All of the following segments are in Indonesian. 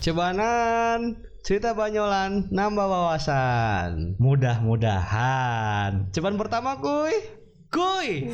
Cebanan, cerita Banyolan, nambah wawasan. Mudah-mudahan. Ceban pertama kuy. Kuy.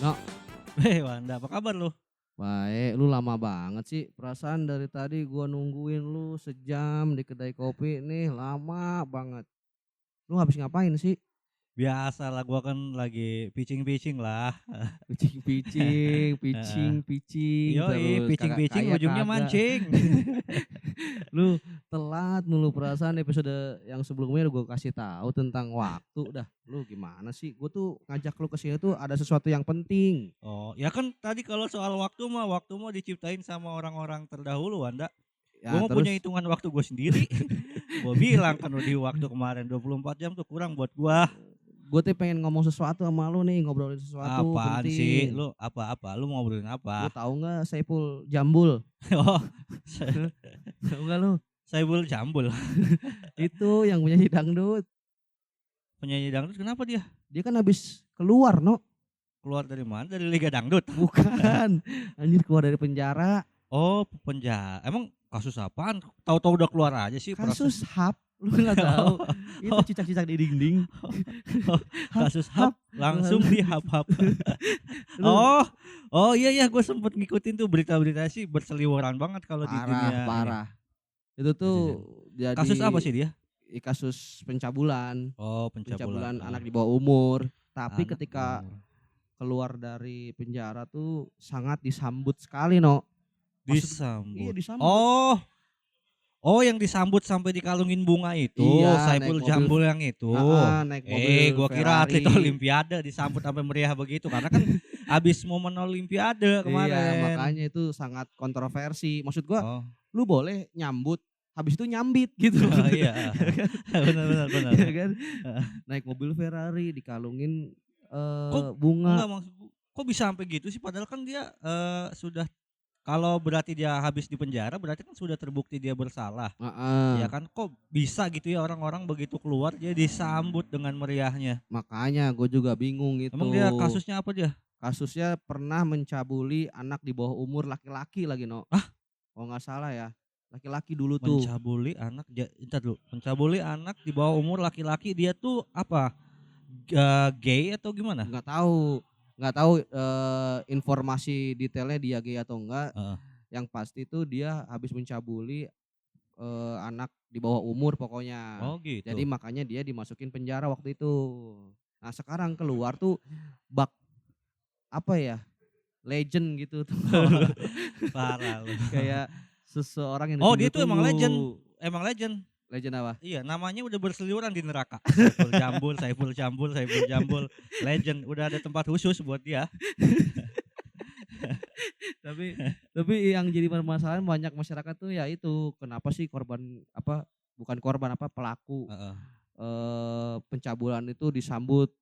No, Wanda, apa kabar lu? baik, lu lama banget sih. Perasaan dari tadi gua nungguin lu sejam di kedai kopi nih, lama banget. Lu habis ngapain sih? Biasa lah, gua kan lagi pitching-pitching lah. Pitching-pitching, Heeh. pitching Yoi, terus, kagak pitching-pitching kaya ujungnya kagak. mancing. Lu telat mulu, perasaan episode yang sebelumnya udah gua kasih tahu tentang waktu. Dah, lu gimana sih? Gua tuh ngajak lu ke sini tuh ada sesuatu yang penting. Oh, ya kan tadi kalau soal waktu mah diciptain sama orang-orang terdahulu, Wanda. Ya Gua mau terus punya hitungan waktu gua sendiri. Gua bilang kan di waktu kemarin 24 jam tuh kurang buat gua. gue tuh pengen ngomong sesuatu sama lu nih, ngobrolin sesuatu Apaan sih? penting. Lu apa-apa? Lu mau ngobrolin Lu apa? tahu nggak Saipul Jambul? Oh, Tahu nggak lu? Saibul Jambul. Itu yang punya dangdut. Penyanyi dangdut kenapa dia? Dia kan habis keluar, no? Keluar dari mana? Dari Liga Dangdut. Bukan. Anjir, keluar dari penjara. Oh, penjara. Emang kasus apaan? Tahu-tahu udah keluar aja sih. Kasus HAP. Lu nggak tahu? Itu cicak-cicak di dinding. Kasus HAP langsung dihap-hap. Lu Oh iya gue sempet ngikutin tuh berita-berita sih berseliweran banget kalau di dunia ini. parah. Itu tuh jadi Kasus apa sih dia? kasus pencabulan. Oh, Pencabulan pencabulan. anak di bawah umur. Tapi Anak ketika umur. keluar dari penjara tuh sangat disambut sekali, no. Disambut. Iya, disambut. Oh, yang disambut sampai dikalungin bunga itu, Iya, Saipul naik mobil. Jambul yang itu. Naik mobil Gua kira atlet Ferrari. olimpiade disambut sampai meriah begitu karena kan abis momen olimpiade kemarin. Iya, makanya itu sangat kontroversi. Maksud gua, Oh, lu boleh nyambut, habis itu nyambit gitu. oh iya. Benar. Iya kan? Naik mobil Ferrari dikalungin Kok bunga. enggak maksudku, kok bisa sampai gitu sih padahal kan dia sudah kalau berarti dia habis di penjara berarti kan sudah terbukti dia bersalah. Heeh. Ya kan kok bisa gitu ya orang-orang begitu keluar dia disambut dengan meriahnya. Makanya gue juga bingung itu. Emang dia kasusnya apa dia? Kasusnya pernah mencabuli anak di bawah umur laki-laki lagi, no. Ah? Kalau nggak salah ya. Laki-laki dulu tuh. Entar dulu. Mencabuli anak di bawah umur laki-laki dia tuh apa? Gay atau gimana? Nggak tahu informasi detailnya dia gay atau enggak. Heeh. Yang pasti tuh dia habis mencabuli anak di bawah umur pokoknya. Oh gitu. Jadi makanya dia dimasukin penjara waktu itu. Nah sekarang keluar tuh bak apa ya, legend gitu tuh. Parah lu. Kayak seseorang yang Oh dia tuh emang ditunggu-tunggu. legend. Emang legend. Legend apa? Iya, namanya udah berseliweran di neraka. Saiful Jambul. Legend, udah ada tempat khusus buat dia. tapi yang jadi permasalahan banyak masyarakat tuh ya itu, kenapa sih pelaku Heeh. pencabulan itu disambut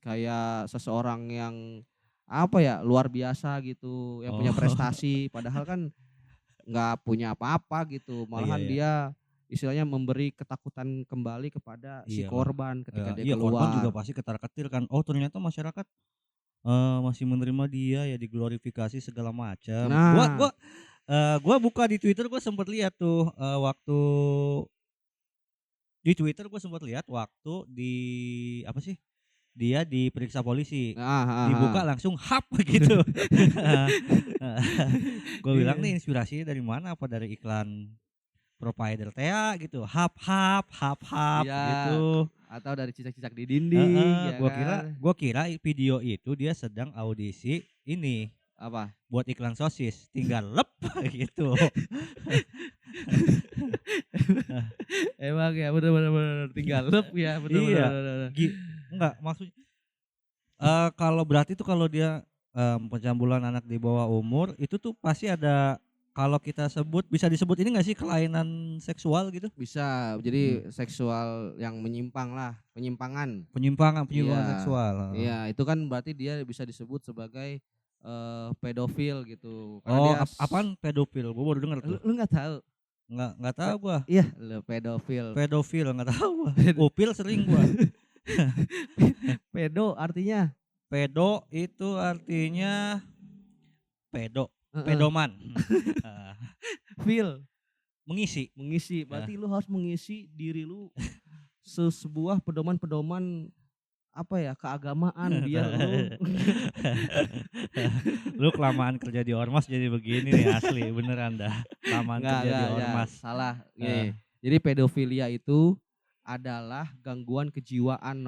kayak seseorang yang apa ya, luar biasa gitu, yang punya Oh. prestasi, padahal kan nggak punya apa-apa gitu, malahan Iya. dia istilahnya memberi ketakutan kembali kepada si Iya. korban ketika dia Iya, korban keluar. juga pasti ketar-ketir kan. Oh ternyata masyarakat masih menerima dia ya, diglorifikasi segala macam. Nah. Gua buka di Twitter, gua sempat lihat tuh waktu di Twitter gua sempat lihat waktu di apa sih? Dia diperiksa polisi. Dibuka langsung hap gitu. Gue bilang nih inspirasinya dari mana? Apa dari iklan provider Tea gitu, hap Iya, gitu. atau dari cicak-cicak di dinding, ya Gua kira video itu dia sedang audisi ini apa? buat iklan sosis, tinggal lep gitu. Emang ya bener tinggal lep ya, bener. Iya. Enggak maksudnya kalau berarti tuh kalau dia pencambulan anak di bawah umur itu tuh pasti ada, kalau kita sebut bisa disebut ini nggak sih kelainan seksual gitu? Bisa, jadi seksual yang penyimpangan Penyimpangan seksual. Iya, itu kan berarti dia bisa disebut sebagai pedofil gitu. Karena Oh, dia apaan pedofil? Gue baru dengar tuh. lu nggak tahu? Nggak tahu gua. Iya, lu pedofil. Pedofil nggak tahu gua. Upil sering gua. Pedo artinya Pedo itu artinya pedo, Heeh. pedoman. Eh, Feel, mengisi. mengisi. Berarti lu harus mengisi diri lu sebuah pedoman-pedoman apa ya, keagamaan biar lu Lu kelamaan kerja di ormas jadi begini nih asli beneran dah. Kelamaan kerja di enggak, ya, ormas. salah. Eh. Jadi pedofilia itu adalah gangguan kejiwaan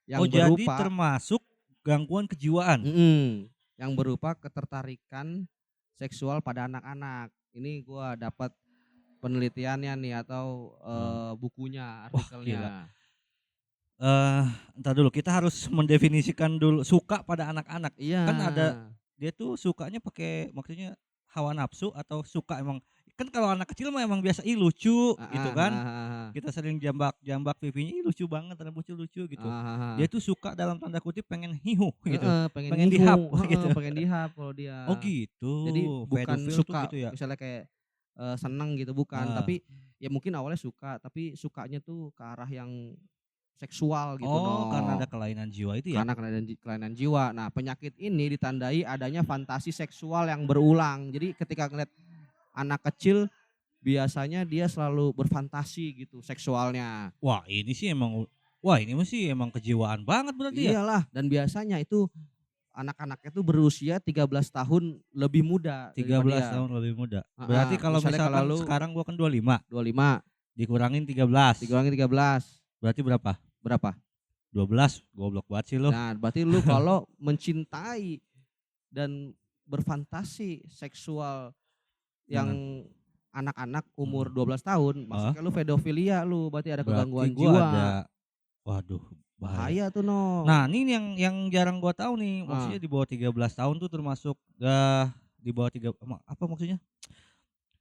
yang Oh jadi berupa termasuk gangguan kejiwaan. yang berupa ketertarikan seksual pada anak-anak. Ini gua dapat penelitiannya nih atau bukunya, Wah, gila. artikelnya. Entar dulu kita harus mendefinisikan dulu suka pada anak-anak. Iya. Kan ada dia tuh sukanya pakai maksudnya hawa nafsu atau suka emang kan kalau anak kecil mah emang biasa lucu gitu kan. Kita sering jambak pipinya lucu banget, anak bocil lucu gitu. Dia tuh suka dalam tanda kutip pengen hihu gitu. pengen nyihu, dihap gitu. pengen dihap kalau dia. Oh gitu. Jadi bukan Pedofil tuh suka gitu ya. misalnya kayak seneng gitu bukan, Ah. tapi ya mungkin awalnya suka tapi sukanya tuh ke arah yang seksual gitu Oh, karena ada kelainan jiwa itu ya. Karena kelainan jiwa. Nah, penyakit ini ditandai adanya fantasi seksual yang berulang. Jadi ketika ngeliat anak kecil biasanya dia selalu berfantasi gitu seksualnya. Wah, ini masih emang kejiwaan banget berarti ya. Iyalah, dan biasanya itu anak-anaknya tuh berusia 13 tahun lebih muda 13 daripada dia. tahun lebih muda. Berarti kalau misalnya misalkan kalau lu sekarang gua kan 25, 25 dikurangin 13. dikurangi 13 Berarti berapa? berapa? 12. Goblok banget sih lu. Nah, berarti lu kalau mencintai dan berfantasi seksual yang anak-anak umur 12 tahun, maksudnya lu pedofilia lu, berarti ada kegangguan Berarti gua jiwa. ada waduh, bahaya. Bahaya tuh Nah, ini yang jarang gua tahu nih, maksudnya di bawah 13 tahun tuh termasuk di bawah apa maksudnya?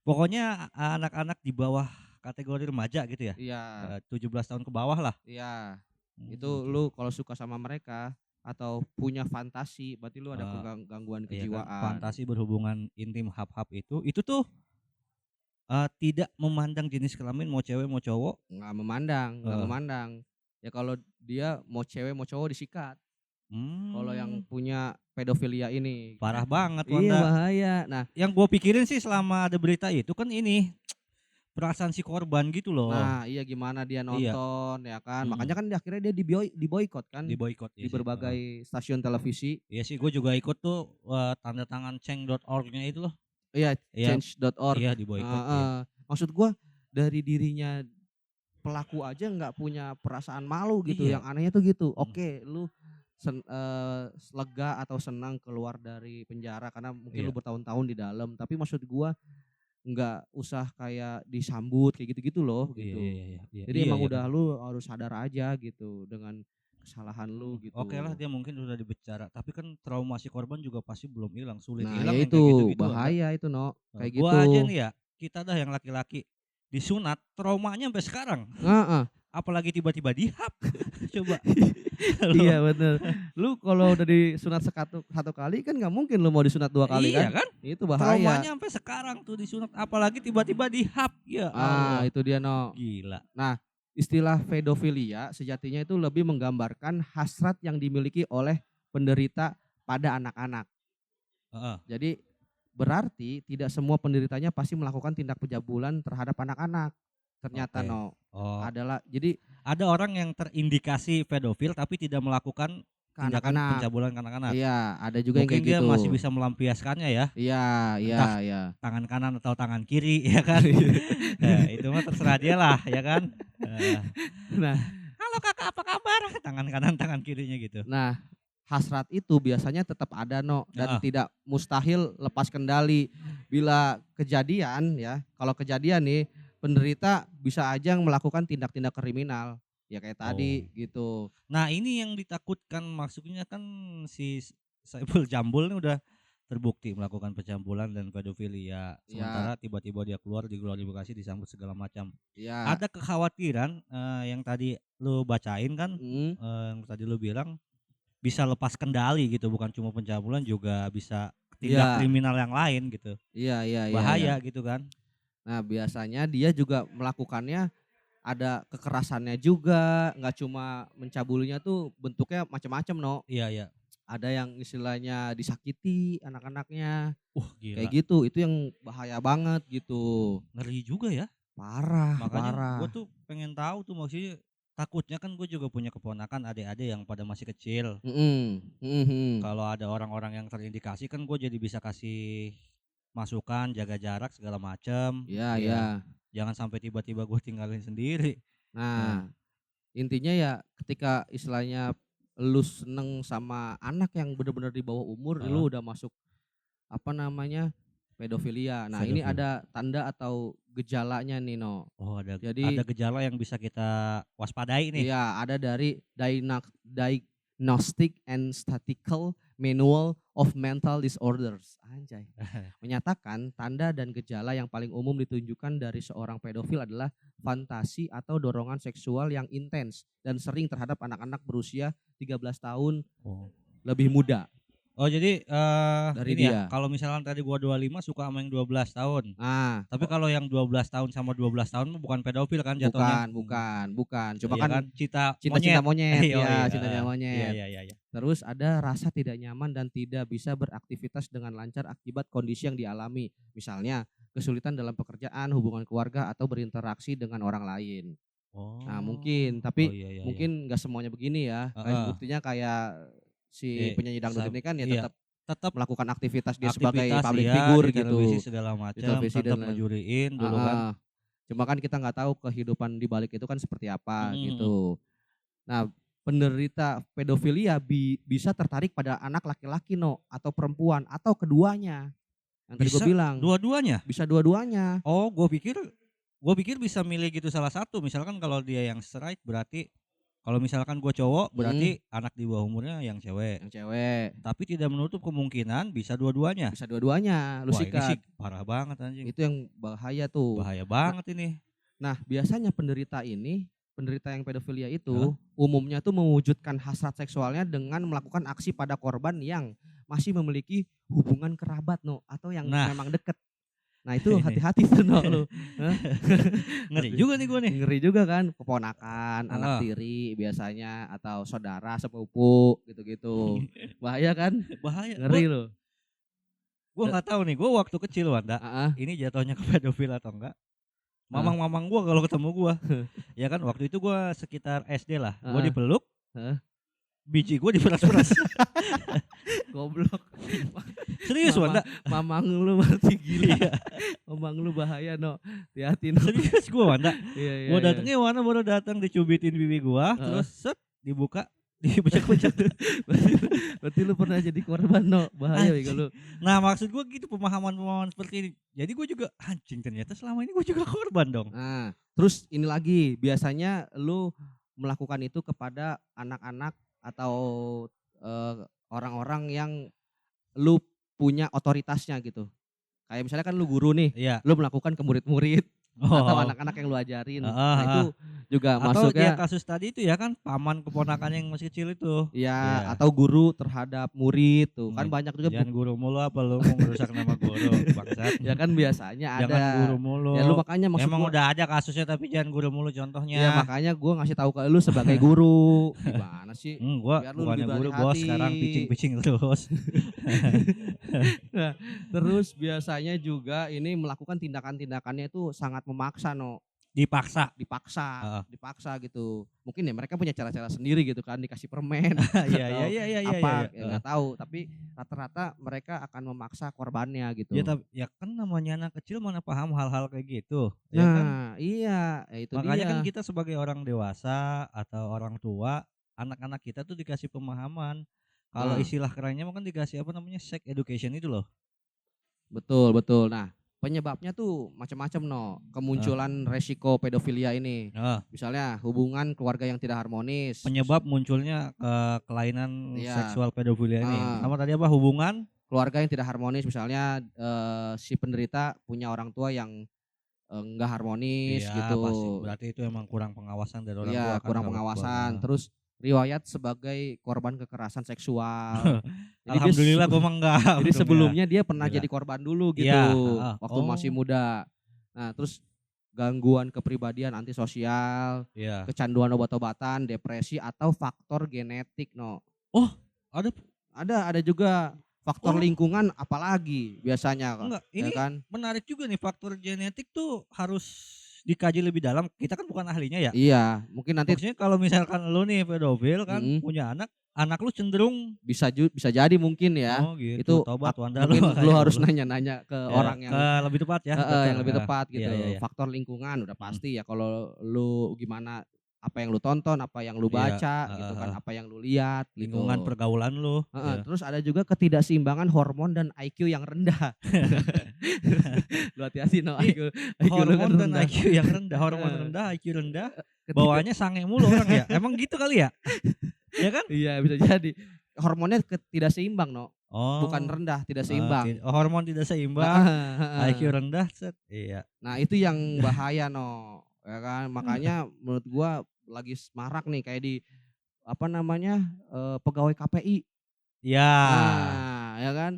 Pokoknya anak-anak di bawah kategori remaja gitu ya. Iya. 17 tahun ke bawah lah. Iya. Itu lu kalau suka sama mereka atau punya fantasi, berarti lu ada gangguan Iya kejiwaan. kan, fantasi berhubungan intim hap-hap itu tuh tidak memandang jenis kelamin mau cewek mau cowok. Nggak memandang. Ya kalau dia mau cewek mau cowok disikat. Kalau yang punya pedofilia ini. Parah banget, Iya, Wanda. bahaya. Nah, yang gue pikirin sih selama ada berita itu kan ini perasaan si korban gitu loh. Nah, iya gimana dia nonton ya kan. Makanya kan akhirnya dia diboikot kan. Diboikot di berbagai stasiun televisi. Iya sih, gue juga ikut tuh tanda tangan change.org-nya itu loh. Iya, change.org. Iya, diboikot. Iya. Maksud gue dari dirinya pelaku aja nggak punya perasaan malu gitu. Iya. Yang anehnya tuh gitu. Oke, lu lega atau senang keluar dari penjara karena mungkin lu bertahun-tahun di dalam. Tapi maksud gue nggak usah kayak disambut kayak gitu-gitu loh gitu. Iya. Jadi emang udah lu harus sadar aja gitu dengan kesalahan lu gitu. Oke lah, dia mungkin udah dibicara, tapi kan trauma si korban juga pasti belum hilang, sulit Nah, hilang ya yang itu kayak gitu-gitu. bahaya itu kayak gitu. Gua aja nih ya, kita dah yang laki-laki disunat traumanya sampai sekarang. Apalagi tiba-tiba dihap. Coba. Iya bener. Lu kalau udah disunat satu kali kan nggak mungkin lu mau disunat 2 kali Iya kan? Itu bahaya. Traumanya sampai sekarang tuh disunat, apalagi tiba-tiba dihap. Ya Allah. Itu dia Gila. Nah, istilah pedofilia sejatinya itu lebih menggambarkan hasrat yang dimiliki oleh penderita pada anak-anak. Jadi berarti tidak semua penderitanya pasti melakukan tindak pencabulan terhadap anak-anak. Ternyata adalah jadi ada orang yang terindikasi pedofil tapi tidak melakukan tindakan pencabulan ke anak-anak. Iya, ada juga mungkin yang kayak gitu. Dia masih bisa melampiaskannya ya. Iya. Tangan kanan atau tangan kiri ya kan. Nah, itu mah terserah dia lah ya kan. Nah, halo kakak apa kabar? Tangan kanan tangan kirinya gitu. Nah, hasrat itu biasanya tetap ada dan tidak mustahil lepas kendali. Bila kejadian ya, kalau kejadian nih penderita bisa aja melakukan tindak-tindak kriminal ya kayak tadi gitu. Nah, ini yang ditakutkan, maksudnya kan si Saiful Jambul ini udah terbukti melakukan pencambulan dan pedofilia. Sementara tiba-tiba dia keluar diglorifikasi disambut segala macam. Ya. Ada kekhawatiran yang tadi lu bacain kan, yang tadi lu bilang bisa lepas kendali gitu, bukan cuma pencambulan juga bisa tindak kriminal yang lain gitu. Iya. Bahaya gitu kan. Nah, biasanya dia juga melakukannya ada kekerasannya juga, nggak cuma mencabulinya tuh bentuknya macam-macam Iya. ada yang istilahnya disakiti anak-anaknya. Gila. Kayak gitu, itu yang bahaya banget gitu. Ngeri juga ya. Parah, Makanya parah. gue tuh pengen tahu tuh, maksudnya takutnya kan gue juga punya keponakan adik-adik yang pada masih kecil. Kalau ada orang-orang yang terindikasi kan gue jadi bisa kasih masukan, jaga jarak segala macam. Iya, Ya, iya. jangan sampai tiba-tiba gue tinggalin sendiri. Nah, intinya ya ketika istilahnya lu seneng sama anak yang benar-benar di bawah umur, lu udah masuk apa namanya pedofilia. Nah, ini Pedofil. ada tanda atau gejalanya nih, No. Oh, Jadi ada gejala yang bisa kita waspadai nih. iya, ada dari Diagnostic and Statistical Manual of Mental Disorders. Anjay. Menyatakan tanda dan gejala yang paling umum ditunjukkan dari seorang pedofil adalah fantasi atau dorongan seksual yang intens dan sering terhadap anak-anak berusia 13 tahun lebih muda. Oh, jadi Dari ini dia. ya, kalau misalkan tadi gua 25 suka sama yang 12 tahun. Nah, Tapi kalau yang 12 tahun sama 12 tahun mah bukan pedofil kan jatuhnya. bukan. Cuma Iya kan cinta monyet Iya, ya, iya. cinta monyet. Iya. Terus ada rasa tidak nyaman dan tidak bisa beraktivitas dengan lancar akibat kondisi yang dialami. Misalnya kesulitan dalam pekerjaan, hubungan keluarga atau berinteraksi dengan orang lain. Nah, mungkin, tapi iya. mungkin nggak semuanya begini ya. Kayak buktinya kayak si penyanyi dangdut ini kan ya tetap melakukan aktivitas dia sebagai public figure di gitu. televisi segala macam, televisi tetap dan ngejuriin dulu kan. Cuma kan kita nggak tahu kehidupan di balik itu kan seperti apa gitu. Nah, penderita pedofilia bisa tertarik pada anak laki-laki atau perempuan atau keduanya. Yang tadi gue bilang. Dua-duanya? Bisa dua-duanya. Oh, gue pikir bisa milih gitu salah satu. Misalkan kalau dia yang straight berarti, kalau misalkan gue cowok berarti anak di bawah umurnya yang cewek. Yang cewek. Tapi tidak menutup kemungkinan bisa dua-duanya. Bisa dua-duanya. Lu Wah, sikat. ini sih parah banget anjing. Itu yang bahaya tuh. Bahaya banget ini. Nah, biasanya penderita yang pedofilia itu umumnya tuh mewujudkan hasrat seksualnya dengan melakukan aksi pada korban yang masih memiliki hubungan kerabat atau yang memang deket. Nah, itu hati-hati tuh lu. Ngeri juga nih gue nih. Ngeri juga kan, keponakan, anak tiri biasanya atau saudara sepupu gitu-gitu. Bahaya kan? Bahaya. Ngeri loh. Gue nggak tahu nih, gue waktu kecil Wanda, ini jatuhnya ke pedofil atau enggak. Mamang-mamang gue kalau ketemu gue, ya kan waktu itu gue sekitar SD lah, gue dipeluk, biji gue diperas-peras. Goblok. Serius Wanda. Mamang lu berarti gila. Mamang lu bahaya hati-hati Serius gue Wanda. Iya. Gue datengnya Wanda baru datang dicubitin bibi gue, terus set dibuka, dibejak-bejak. Berarti lu pernah jadi korban bahaya ya lu. Nah, maksud gue gitu, pemahaman seperti ini. Jadi gue juga anjing, ternyata selama ini gue juga korban dong. Nah, terus ini lagi, biasanya lu melakukan itu kepada anak-anak atau orang-orang yang lu punya otoritasnya gitu. Kayak misalnya kan lu guru nih, lu melakukan ke murid-murid atau anak-anak yang lu ajarin. Nah, itu juga atau masuk ya. Atau kasus tadi itu ya kan, paman keponakannya yang masih kecil itu. Iya, atau guru terhadap murid tuh. Kan banyak juga. Jangan guru mulu apa lu mau merusak nama guru, bangsat. Ya kan biasanya ada. Jangan guru mulu. Ya lu makanya maksud emang udah ada kasusnya tapi jangan guru mulu contohnya. Ya makanya gua ngasih tahu ke lu sebagai guru. Gimana sih? Gua bukannya guru bos, sekarang picing-picing terus. Nah, terus biasanya juga ini melakukan tindakan-tindakannya itu sangat memaksa dipaksa gitu. Mungkin ya mereka punya cara-cara sendiri gitu kan, dikasih permen iya, apa nggak tahu, tapi rata-rata mereka akan memaksa korbannya gitu. Ya kan namanya anak kecil mana paham hal-hal kayak gitu. Nah, ya kan? Iya, itu makanya dia. Kan kita sebagai orang dewasa atau orang tua, anak-anak kita tuh dikasih pemahaman. Kalau istilah kerennya kan dikasih apa namanya, sex education itu loh. Betul. Nah, penyebabnya tuh macam-macam kemunculan resiko pedofilia ini. Misalnya hubungan keluarga yang tidak harmonis. Penyebab munculnya kelainan seksual pedofilia ini. Sama tadi apa, hubungan keluarga yang tidak harmonis, misalnya si penderita punya orang tua yang enggak harmonis gitu. Pasti. Berarti itu emang kurang pengawasan dari orang tua. Iya, kurang pengawasan. Terus riwayat sebagai korban kekerasan seksual. Alhamdulillah gue enggak. Jadi sebelumnya dia pernah jadi korban dulu gitu, waktu masih muda. Nah, terus gangguan kepribadian antisosial, kecanduan obat-obatan, depresi atau faktor genetik Oh, Ada juga faktor lingkungan apalagi biasanya Enggak, ya ini kan? menarik juga nih faktor genetik tuh harus dikaji lebih dalam. Kita kan bukan ahlinya ya. Iya, mungkin nanti Maksudnya kalau misalkan lu nih pedofil kan mm, punya anak lu cenderung bisa jadi mungkin ya. oh gitu. Itu Tobat Wanda lu mungkin lu makanya harus goblok. nanya-nanya ke Ya, orang yang ke lebih tepat ya, yang lebih dokter. tepat Iya, gitu. iya, iya. Faktor lingkungan udah pasti ya kalau lu gimana apa yang lu tonton, apa yang lu Iya, baca gitu kan, apa yang lu lihat gitu. lingkungan pergaulan lu. Iya. Terus ada juga ketidakseimbangan hormon dan IQ yang rendah. Lu hati-hati no IQ lu kan Hormon dan rendah. IQ yang rendah, hormon rendah, IQ rendah, Ketidak- bawaannya sange mulu orang ya. Emang gitu kali ya? Ya kan? Iya bisa jadi. Hormonnya tidak seimbang no. Oh. Bukan rendah, tidak seimbang. Hormon tidak seimbang, IQ rendah, set. Iya. Nah itu yang bahaya no. Ya kan makanya menurut gua lagi marak nih kayak di apa namanya pegawai KPI. Ya. Nah ya kan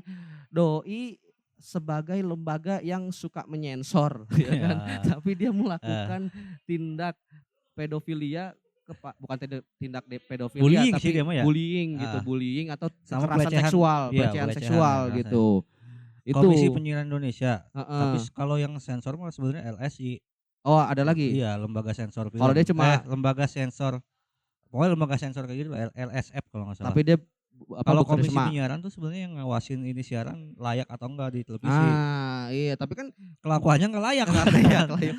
doi sebagai lembaga yang suka menyensor ya kan, tapi dia melakukan tindak pedofilia bukan tindak pedofilia Bullying tapi sih dia mah ya? bullying gitu, bullying atau Sama kekerasan pelecehan, seksual, iya, pelecehan pelecehan seksual ya, gitu. Itu Komisi Penyiaran Indonesia. Tapi heeh. kalau yang sensor mah sebenarnya LSI. Oh ada lagi. Iya, lembaga sensor film. Kalau dia cuma lembaga sensor. Pokoknya lembaga sensor kayak gitu LSF kalau nggak salah. tapi dia kalau bekerja komisi sama. penyiaran tuh sebenarnya yang ngawasin ini siaran layak atau enggak di televisi. Ah iya tapi kan Kelakuannya nggak layak. nggak layak,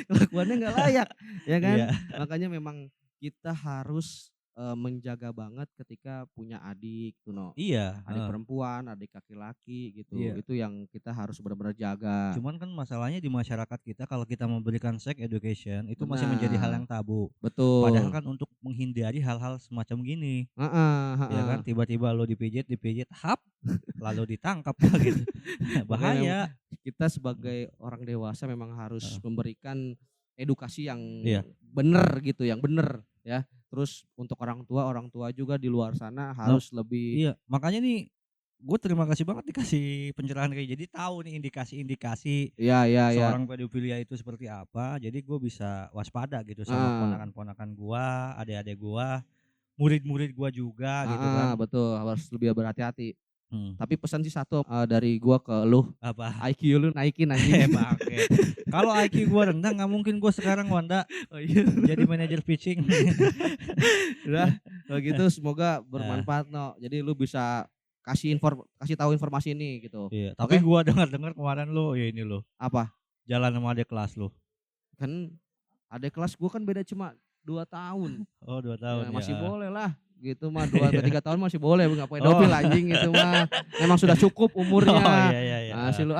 kelakuannya nggak layak ya kan. Iya. Makanya memang kita harus menjaga banget ketika punya adik tuh no. Iya. Adik perempuan, adik laki-laki gitu. Iya. Itu yang kita harus benar-benar jaga. Cuman kan masalahnya di masyarakat kita kalau kita memberikan sex education itu masih menjadi hal yang tabu. Betul. Padahal kan untuk menghindari hal-hal semacam gini. Ya kan tiba-tiba lo dipijit, hap, lalu ditangkap gitu. Bahaya. Kita sebagai orang dewasa memang harus memberikan edukasi yang Iya. benar gitu, yang benar ya. Terus untuk orang tua juga di luar sana harus lebih. Iya, makanya nih gue terima kasih banget dikasih pencerahan kayak jadi tahu nih indikasi-indikasi Iya. seorang pedofilia itu seperti apa. Jadi gue bisa waspada gitu sama ponakan-ponakan gue, adik-adik gue, murid-murid gue juga gitu kan. Betul, harus lebih berhati-hati. Tapi pesan sih satu dari gua ke lu, apa? IQ lu naikin anjing. Bangke. Kalau IQ gua rendah nggak mungkin gua sekarang Wanda jadi manajer pitching. Udah, kalau gitu semoga bermanfaat no. Jadi lu bisa kasih tahu informasi ini gitu. Iya, tapi gua dengar kemarin lu ya ini lu. Apa? Jalan sama adik kelas lu. Kan adik kelas gua kan beda cuma 2 tahun. Oh 2 tahun ya. Masih boleh lah. Gitu mah 2-3 tahun masih boleh nggak pedofil anjing gitu mah. Memang sudah cukup umurnya. Oh iya. Masih lu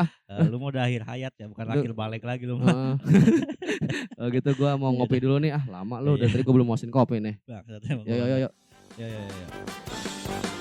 lu mau udah akhir hayat ya, bukan akhir balik lagi lu. Oh gitu gua mau ngopi dulu nih. Lama lu dari tadi gua belum mau kopi nih. Yo. Yo.